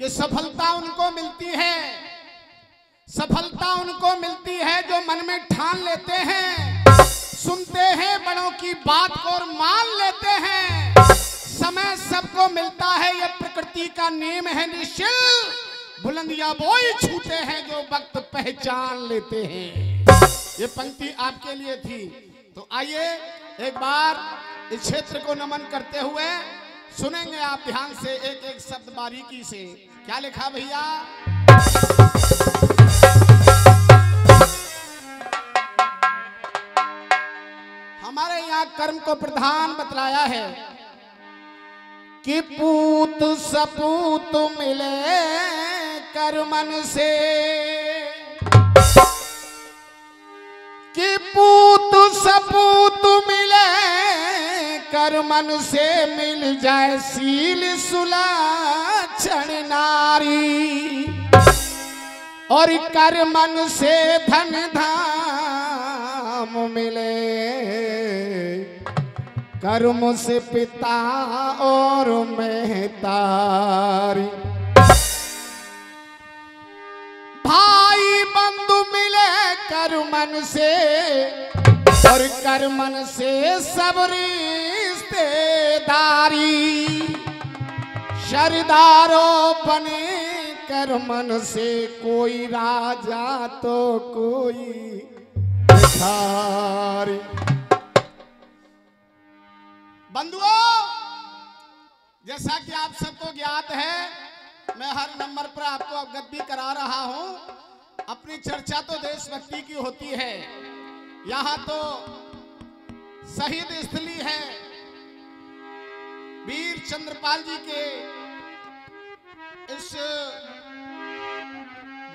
कि सफलता उनको मिलती है, सफलता उनको मिलती है जो मन में ठान लेते हैं, सुनते हैं बड़ों की बात को और मान लेते हैं। समय सबको मिलता है, यह प्रकृति का नियम है निश्चल। बुलंदियां वो ही छूते हैं जो वक्त पहचान लेते हैं। ये पंक्ति आपके लिए थी। तो आइए एक बार इस क्षेत्र को नमन करते हुए सुनेंगे आप ध्यान से एक एक शब्द बारीकी से। क्या लिखा भैया? हमारे यहाँ कर्म को प्रधान बतलाया है कि पूत सपूत मिले कर्मन से, कि पूत सपूत मिले कर्मन से, मिल जाए सील सुलक्षण नारी, और कर्मन से धन धाम मिले, कर्म से पिता और महतारी, भाई बंधु मिले कर्मन से, और कर्मन से सब रिश्तेदारी, सरदारों बने कर्मन से, कोई राजा तो कोई भिखारी। बंधुओं, जैसा कि आप सबको ज्ञात है, मैं हर नंबर पर आपको अवगत भी करा रहा हूं, अपनी चर्चा तो देशभक्ति की होती है। यहां तो शहीद स्थली है वीर चंद्रपाल जी के इस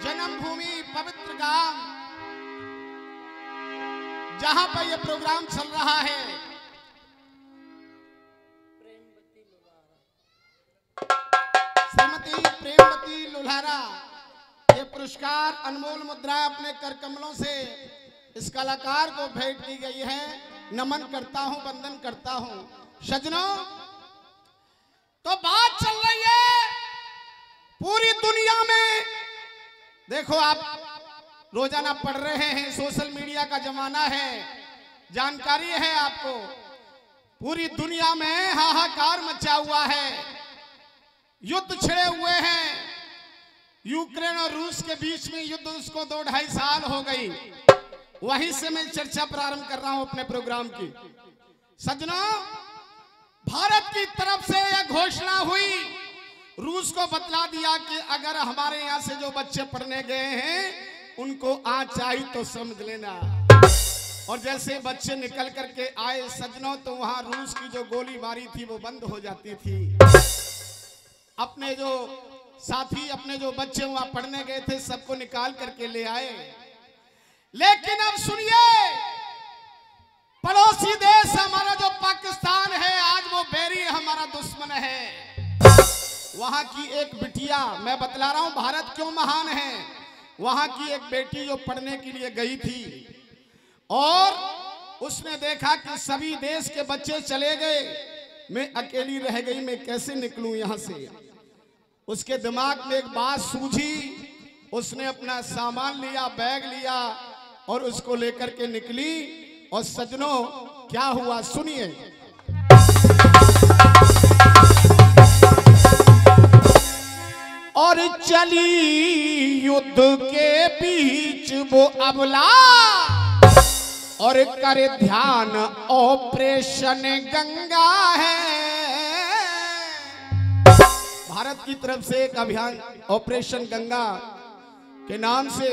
जन्मभूमि पवित्र गांव, जहां पर यह प्रोग्राम चल रहा है। श्रीमती प्रेमवती लुल्हारा ये पुरस्कार अनमोल मुद्रा अपने कर कमलों से इस कलाकार को भेंट की गई है। नमन करता हूं, वंदन करता हूं। सज्जनों, तो बात चल रही है पूरी दुनिया में। देखो, आप रोजाना पढ़ रहे हैं, सोशल मीडिया का जमाना है, जानकारी है आपको। पूरी दुनिया में हाहाकार मचा हुआ है, युद्ध छिड़े हुए हैं। यूक्रेन और रूस के बीच में युद्ध उसको 2-2.5 साल हो गई। वहीं से मैं चर्चा प्रारंभ कर रहा हूं अपने प्रोग्राम की। सज्जनों, भारत की तरफ से यह घोषणा हुई, रूस को बतला दिया कि अगर हमारे यहां से जो बच्चे पढ़ने गए हैं उनको आज आई तो समझ लेना। और जैसे बच्चे निकल करके आए सज्जनों, तो वहां रूस की जो गोलीबारी थी वो बंद हो जाती थी। अपने जो साथी, अपने जो बच्चे वहां पढ़ने गए थे, सबको निकाल करके ले आए। लेकिन अब सुनिए, पड़ोसी देश हमारा जो पाकिस्तान है, आज वो बैरी हमारा दुश्मन है। वहां की एक बिटिया, मैं बतला रहा हूं भारत क्यों महान है। वहां की एक बेटी जो पढ़ने के लिए गई थी और उसने देखा कि सभी देश के बच्चे चले गए, मैं अकेली रह गई, मैं कैसे निकलूं यहां से। उसके दिमाग में एक बात सूझी, उसने अपना सामान लिया, बैग लिया और उसको लेकर के निकली। और सज्जनों, क्या हुआ सुनिए। और चली युद्ध के बीच वो अबला, और करे ध्यान ऑपरेशन गंगा है। भारत की तरफ से एक अभियान ऑपरेशन गंगा के नाम से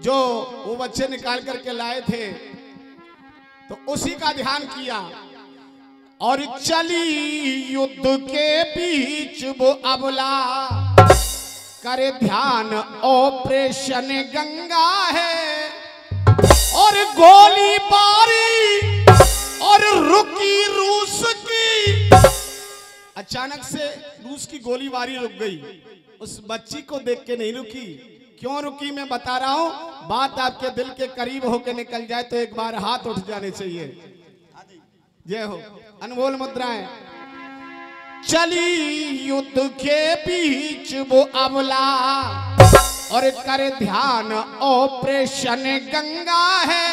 जो वो बच्चे निकाल करके लाए थे, तो उसी का ध्यान किया। और चली युद्ध के बीच वो अबला, करे ध्यान ऑपरेशन गंगा है। और गोली बारी और रुकी रूस की, अचानक से रूस की गोलीबारी रुक गई। उस बच्ची को देख के नहीं रुकी। क्यों रुकी मैं बता रहा हूं, बात आपके दिल के करीब होके निकल जाए तो एक बार हाथ उठ जाने चाहिए। जय हो। अनमोल मुद्राएं। चली युद्ध के बीच वो अबला और करे ध्यान ऑपरेशन गंगा है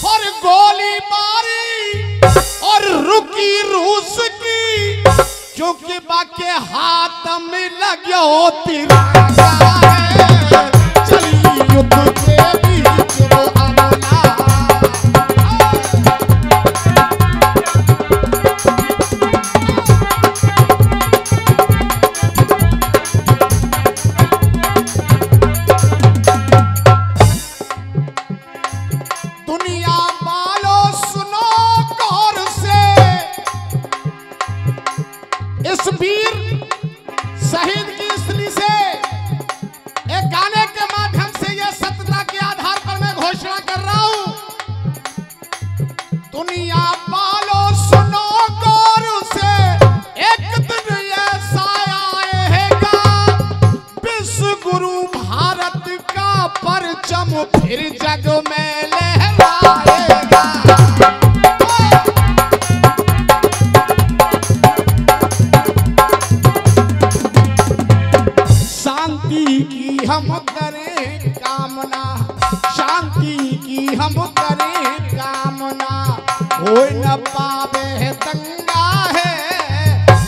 और गोली मारी और रुकी रूस की क्योंकि बाके हाथ में लग्यो तिरंगा है। चली युद्ध के बीच वो अबला फिर जग में लहराएगा। शांति की हम करें कामना, शांति की हम करें कामना, कोई न पावे दंगा है।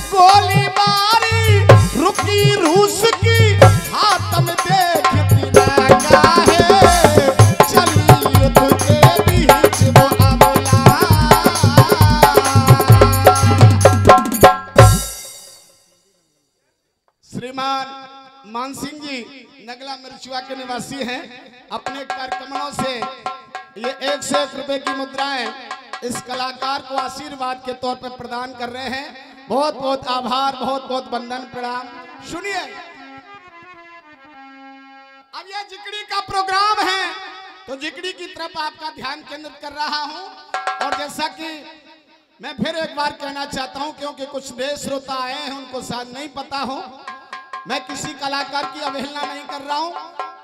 गोली मारी रुकी रूस की हाथ में देख तिरंगा है। श्रीमान मान सिंह जी नगला मिर्चुआ के निवासी हैं। अपने कार्यक्रमों से ये 1 से 1 रुपए की मुद्राएं इस कलाकार को आशीर्वाद के तौर पर प्रदान कर रहे हैं। बहुत बहुत आभार, बहुत बहुत वंदन प्रणाम। सुनिए, अब ये जिकड़ी का प्रोग्राम है तो जिकड़ी की तरफ आपका ध्यान केंद्रित कर रहा हूं। और जैसा कि मैं फिर एक बार कहना चाहता हूं, क्योंकि कुछ देश श्रोता आए हैं उनको शायद नहीं पता हो, मैं किसी कलाकार की अवहेलना नहीं कर रहा हूं।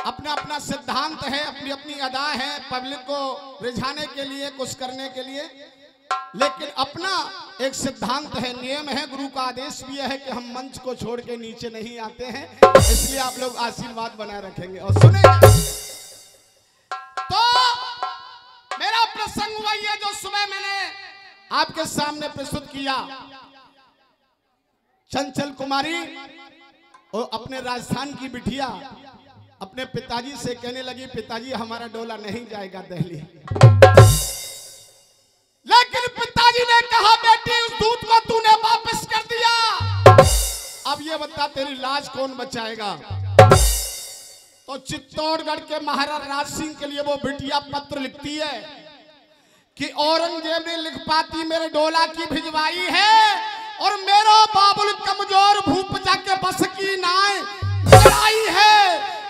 अपना अपना सिद्धांत है, अपनी अपनी अदा है, पब्लिक को रिझाने के लिए, कुछ करने के लिए, लेकिन अपना एक सिद्धांत है, नियम है। गुरु का आदेश भी है कि हम मंच को छोड़ के नीचे नहीं आते हैं, इसलिए आप लोग आशीर्वाद बनाए रखेंगे। और सुने, तो मेरा प्रसंग वही है जो सुबह मैंने आपके सामने प्रस्तुत किया। चंचल कुमारी और अपने राजस्थान की बिटिया अपने पिताजी से कहने लगी, पिताजी हमारा डोला नहीं जाएगा दिल्ली। लेकिन पिताजी ने कहा, बेटी उस दूध को तूने वापस कर दिया, अब ये बता तेरी लाज कौन बचाएगा। तो चित्तौड़गढ़ के महाराज राज सिंह के लिए वो बिटिया पत्र लिखती है कि औरंगजेब ने लिख पाती मेरे डोला की भिजवाई है और मेरा बाबुल कमजोर भूप जाके बस की नाय लड़ाई है।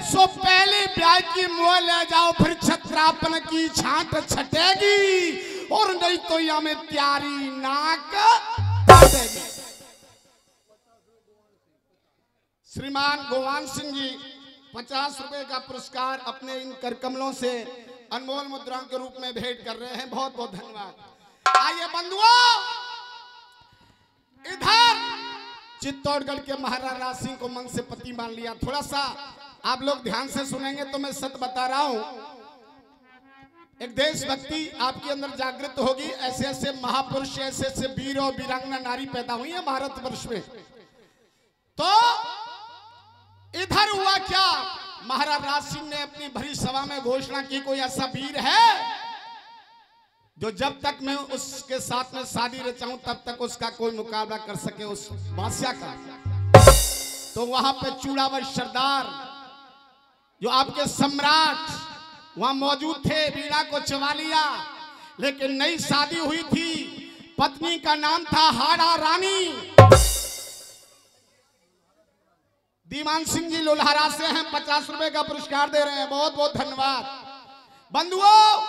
सो पहले ब्याह की मुँह ले जाओ, फिर छत्रापन की छांट छटेगी और नहीं तो यहाँ में प्यारी नाक काटेगी। श्रीमान गोवान सिंह जी 50 रुपए का पुरस्कार अपने इन करकमलों से अनमोल मुद्राओं के रूप में भेंट कर रहे हैं। बहुत बहुत धन्यवाद। आइए बंधुओं, इधर चित्तौड़गढ़ के महाराज राज सिंह को मन से पति मान लिया। थोड़ा सा आप लोग ध्यान से सुनेंगे तो मैं सत्य बता रहा हूं, एक देशभक्ति आपके अंदर जागृत होगी। ऐसे ऐसे महापुरुष, ऐसे ऐसे वीर और वीरांगना नारी पैदा हुई है भारतवर्ष में। तो इधर हुआ क्या, महाराज राज सिंह ने अपनी भरी सभा में घोषणा की, कोई ऐसा वीर है जो जब तक मैं उसके साथ में शादी रचाऊं तब तक उसका कोई मुकाबला कर सके उस बादशाह का। तो वहां पे चूड़ावर सरदार जो आपके सम्राट वहां मौजूद थे, वीणा को चबा लिया। लेकिन नई शादी हुई थी, पत्नी का नाम था हाड़ा रानी। दीवान सिंह जी लोल्हारा से हैं, 50 रुपए का पुरस्कार दे रहे हैं। बहुत बहुत धन्यवाद। बंधुओं,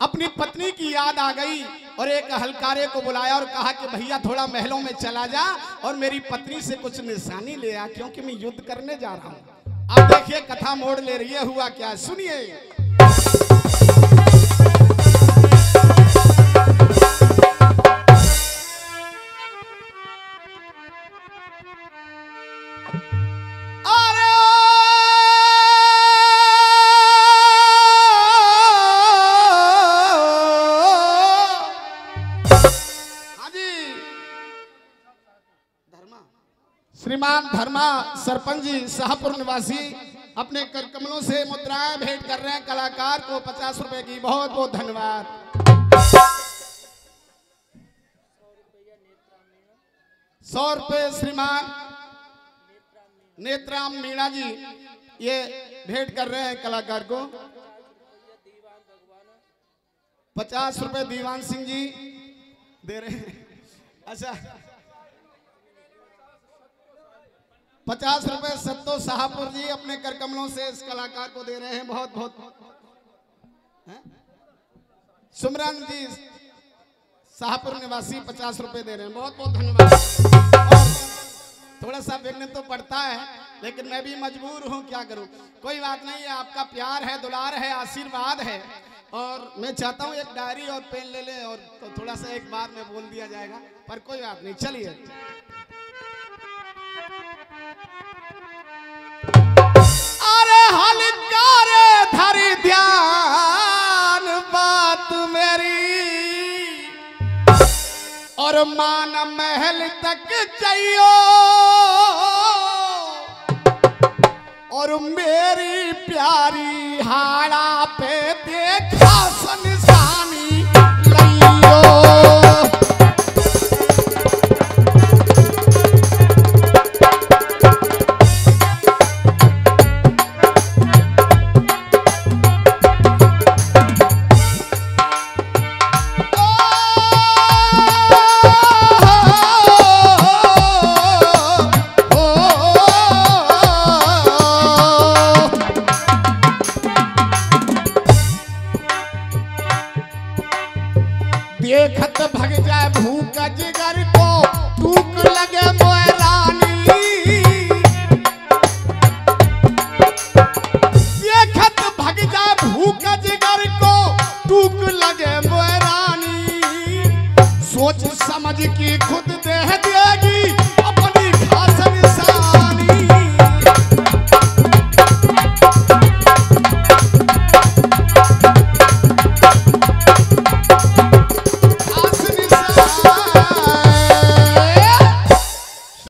अपनी पत्नी की याद आ गई और एक हलकारे को बुलाया और कहा कि भैया थोड़ा महलों में चला जा और मेरी पत्नी से कुछ निशानी ले आ, क्योंकि मैं युद्ध करने जा रहा हूं। अब देखिए कथा मोड़ ले रही है, हुआ क्या सुनिए। श्रीमान धर्मा सरपंच जी शाहपुर निवासी अपने कर कमलों से मुद्राएं भेंट कर रहे हैं कलाकार को 50 रुपए की। बहुत बहुत धन्यवाद। 100 रुपए श्रीमान नेत्राम मीणा जी ये भेंट कर रहे हैं कलाकार को। 50 रुपए दीवान सिंह जी दे रहे हैं। अच्छा 50 रुपए सत्तो शाहपुर जी अपने कर कमलों से इस कलाकार को दे रहे हैं। बहुत बहुत सुमरन जी शाहपुर निवासी 50 रुपए दे रहे हैं। बहुत बहुत धन्यवाद। और थोड़ा सा विघ्न तो पड़ता है लेकिन मैं भी मजबूर हूं, क्या करूं। कोई बात नहीं है, आपका प्यार है, दुलार है, आशीर्वाद है। और मैं चाहता हूं एक डायरी और पेन ले ले और तो थोड़ा सा एक बार में बोल दिया जाएगा, पर कोई बात नहीं। चलिए अरे हलकारे धरी ध्यान बात मेरी और मान महल तक चाहिए और मेरी प्यारी हाड़ा पे देखा संसानी लियो। देखत भग जाए भूख जिगर को, टूक लगे